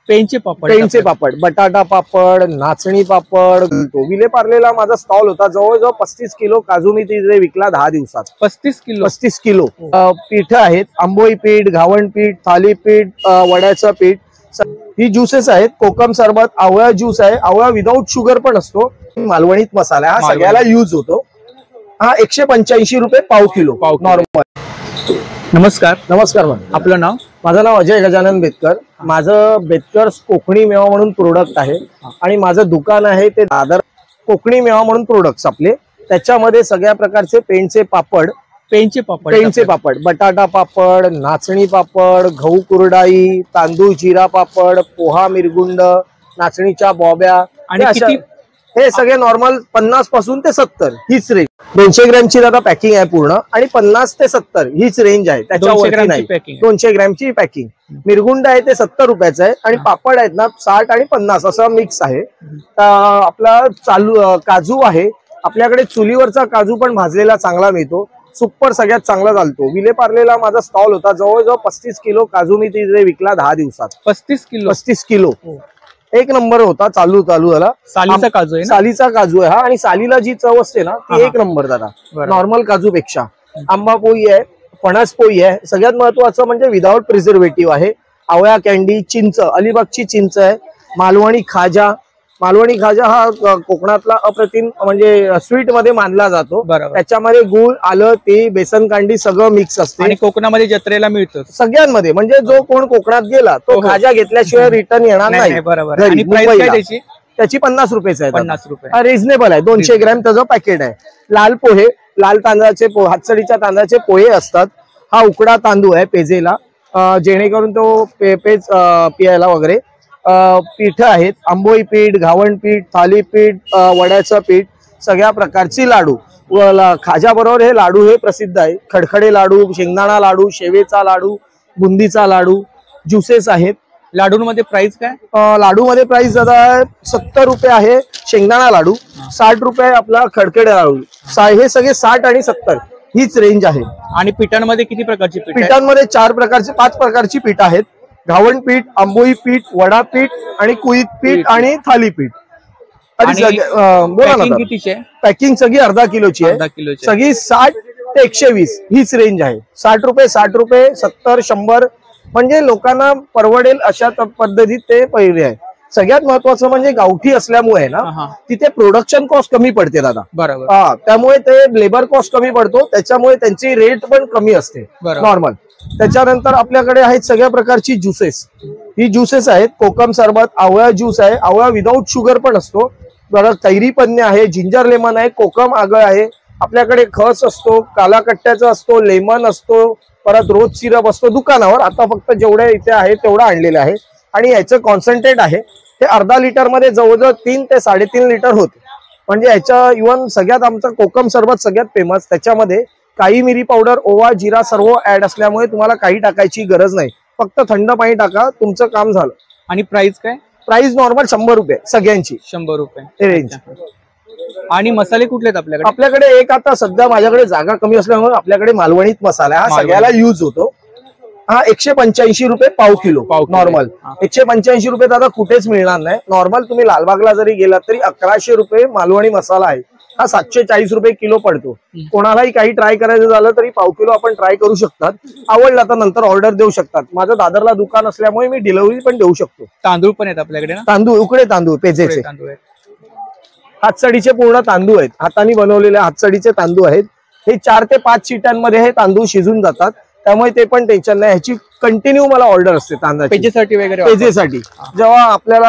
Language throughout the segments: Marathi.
पेंचे पापड, पेंचे पापड, बटाटा पापड, नाचणी पापड. विले पार्लेला माझा स्टॉल होता. जवळजवळ 35 किलो काजू मी तिथे विकला 10 दिवसात. 35 किलो पीठ आहेत. आंबोळी पीठ, घावण पीठ, थालीपीठ, वड्याचं पीठ. ही ज्युसेस आहेत. कोकम सरबत, आवळा ज्यूस आहे. आवळा विदाऊट शुगर पण असतो. मालवणीत मसाला हा सगळ्याला यूज होतो. हा 185 रुपये पाव किलो नॉर्मल. नमस्कार. नमस्कार. आपलं नाव? माझं नाव अजय गजानन बेतकर. माझं बेतकर कोकणी मेवा म्हणून प्रोडक्ट आहे आणि माझं दुकान आहे ते दादर कोकणी मेवा म्हणून प्रोडक्ट्स आपले. त्याच्यामध्ये सगळ्या प्रकारचे पेंचे पापड, बटाटा पापड, नाचणी पापड, गहू कुरडाई, तांदूळ जिरा पापड, पोहा मिरगुंड, नाचणीच्या बॉब्या आणि हे सगळे नॉर्मल 50 पासून ते 70 हीच रेंज. 200 ग्रॅमची दादा पॅकिंग आहे पूर्ण आणि 50 ते 70 हीच रेंज आहे. त्याच्यावरती नाही. 200 ग्रॅमची पॅकिंग. मिरगुंड आहे ते 70 रुपयाचं आहे आणि पापड आहेत ना 60 आणि 50 असं मिक्स आहे. आपला काजू आहे आपल्याकडे. चुलीवरचा काजू पण भाजलेला चांगला मिळतो. सुपर सगळ्यात चांगला चालतो. विले पार्लेला माझा स्टॉल होता. जवळजवळ 35 किलो काजू मी तिथे विकला 10 दिवसात. 35 किलो एक नंबर होता. चालू झाला. सालीचा काजू आहे. सालीचा काजू आहे हा. आणि सालीला जी चव असते ना ती एक नंबर दादा नॉर्मल काजू पेक्षा. आंबा पोळी आहे, फणस पोळी आहे. सगळ्यात महत्वाचं म्हणजे विदाऊट प्रिझर्वेटिव्ह आहे. आवळा कॅन्डी, चिंच, अलिबागची चिंच आहे. मालवणी खाजा हा कोकणातला अप्रतिम म्हणजे स्वीट मध्ये मानला जातो. त्याच्यामध्ये गुळ, आलं, तीळ, बेसन कांडी सगळं मिक्स असते आणि कोकणामध्ये जत्रेला मिळतं सगळ्यांमध्ये. म्हणजे जो कोण कोकणात गेला तो खाजा घेतल्याशिवाय रिटर्न येणार नाही. त्याची 50 रुपयाचं आहे. 50 रुपये रिझनेबल आहे. 200 ग्रॅम त्याचं पॅकेट आहे. लाल पोहे, लाल तांदळाचे हातसडीच्या तांदळाचे पोहे असतात. हा उकडा तांदूळ आहे पेजेला, जेणेकरून तो पेज पियायला वगैरे. पीठ आहेत. आंबोळी पीठ, घावण पीठ, थालीपीठ, वड्याचं पीठ, सगळ्या प्रकारची लाडू. खाजा बरोबर हे लाडू हे प्रसिद्ध आहे. खडखडे लाडू, शेंगदाणा लाडू, शेवेचा लाडू, बुंदीचा लाडू. ज्युसेस आहेत. लाडूमध्ये प्राइस काय? लाडू मध्ये प्राइस दादा 70 रुपये आहे. शेंगदाणा लाडू 60 रुपये. आपला खडखडे लाडू हे सगळे 60 आणि 70 हीच रेंज आहे. आणि पिठांमध्ये किती प्रकारची पीठ? पिठांमध्ये 5 प्रकारची पीठ आहेत. घावण पीठ, आंबोळी पीठ, वडा पीठ आणि कुळीत पीठ आणि थालीपीठ. बोला ना. पॅकिंग सगळी अर्धा किलोची आहे. सगळी 60 ते 120 हीच रेंज आहे. 60 रुपये, 70, 100 म्हणजे लोकांना परवडेल अशा पद्धतीत ते पहिले आहे. सगळ्यात महत्वाचं म्हणजे गावठी असल्यामुळे ना तिथे प्रोडक्शन कॉस्ट कमी पडते दादा. बरोबर. त्यामुळे ते लेबर कॉस्ट कमी पडतो. त्याच्यामुळे त्यांची रेट पण कमी असते नॉर्मल. त्याच्यानंतर आपल्याकडे आहेत सगळ्या प्रकारची ज्युसेस. ही ज्युसेस आहेत. कोकम सरबत, आवळा ज्यूस आहे. आवळा विदाऊट शुगर पण असतो. कैरी पन्ने आहे, जिंजर लेमन आहे, कोकम आगळ आहे. आपल्याकडे खस असतो, काला कट्ट्याचा असतो, लेमन असतो, परत रोज सिरप असतो दुकानावर. आता फक्त जेवढे इथे आहे तेवढं आणलेलं आहे. आणि याचं कॉन्सन्ट्रेट आहे ते अर्धा लिटर मध्ये जवळजवळ 3 ते 3.5 लिटर होते. म्हणजे याच्या इव्हन सगळ्यात आमचं कोकम सरबत सगळ्यात फेमस. त्याच्यामध्ये काळी मिरी पावडर, ओवा, जिरा सर्व ऍड असल्यामुळे तुम्हाला काही टाकायची गरज नाही. फक्त थंड पाणी टाका, तुमचं काम झालं. आणि प्राइस काय? प्राइस नॉर्मल 100 रुपये सगळ्यांची. 100 रुपये रेंज. आणि मसाले कुठले आहेत आपल्याकडे? आपल्याकडे एक आता सध्या माझ्याकडे जागा कमी असल्यामुळे आपल्याकडे मालवणीत मसाला हा सगळ्याला यूज होतो. हा 185 रुपये पाव किलो नॉर्मल. 185 रुपये दादा कुठेच मिळणार नाही. नॉर्मल तुम्ही लालबागला जरी गेलात तरी 1100 रुपये मालवणी मसाला आहे. हा 740 रुपये किलो पडतो. कोणालाही काही ट्राय करायचं झालं तरी पाव किलो आपण ट्राय करू शकतात. आवडला तर नंतर ऑर्डर देऊ शकतात. माझं दादरला दुकान असल्यामुळे मी डिलिव्हरी पण देऊ शकतो. तांदूळ पण आहेत आपल्याकडे? तांदूळ उकडे तांदूळ पेजेचे हातसडीचे पूर्ण तांदूळ आहेत. हाताने बनवलेले हातसडीचे तांदूळ आहेत. हे 4 ते 5 शिट्यांमध्ये हे तांदूळ शिजून जातात. त्यामुळे ते पण टेन्शन नाही. ह्याची कंटिन्यू मला ऑर्डर असते तांदळाची पेजेसाठी वगैरे. पेजेसाठी जेव्हा आपल्याला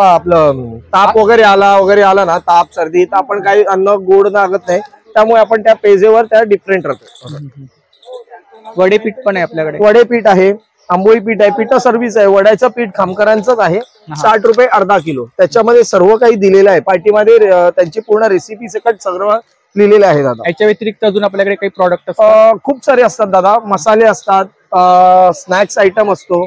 आपलं ताप वगैरे आला ना, ताप सर्दी, तर आपण काही अन्न गोड लागत नाही. त्यामुळे आपण त्या पेजेवर त्या डिफरंट राहतो. वडेपीठ पण आहे आपल्याकडे? वडेपीठ आहे, आंबोळी पीठ आहे, पिठा सर्व्हिस आहे. वड्याचं पीठ खामकरांचंच आहे. 60 रुपये अर्धा किलो. त्याच्यामध्ये सर्व काही दिलेलं आहे. पार्टीमध्ये त्यांची पूर्ण रेसिपी सकट सर्व लिहिलेले आहे दादा. याच्या व्यतिरिक्त अजून आपल्याकडे काही प्रॉडक्ट खूप सारे असतात दादा. मसाले असतात, स्नॅक्स आयटम असतो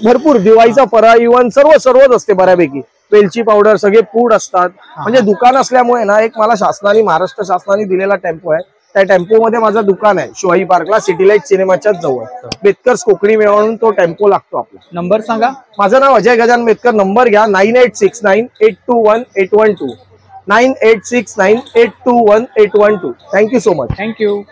भरपूर. दिवाळीचा फराळ इव्हन सर्वच असते बऱ्यापैकी. वेलची पावडर सगळे फूड असतात. म्हणजे दुकान असल्यामुळे ना एक मला शासनाने महाराष्ट्र शासनाने दिलेला टेम्पो आहे. त्या टेम्पो मध्ये माझं दुकान आहे शिवाजी पार्कला, सिटी लाईट सिनेमाच्या जवळ. बेतकर्स कोकणी मेवा म्हणून तो टेम्पो लागतो आपला. नंबर सांगा. माझं नाव अजय गजानन बेतकर. नंबर घ्या 9869821812. 9869821812. Thank you so much. थँक्यू.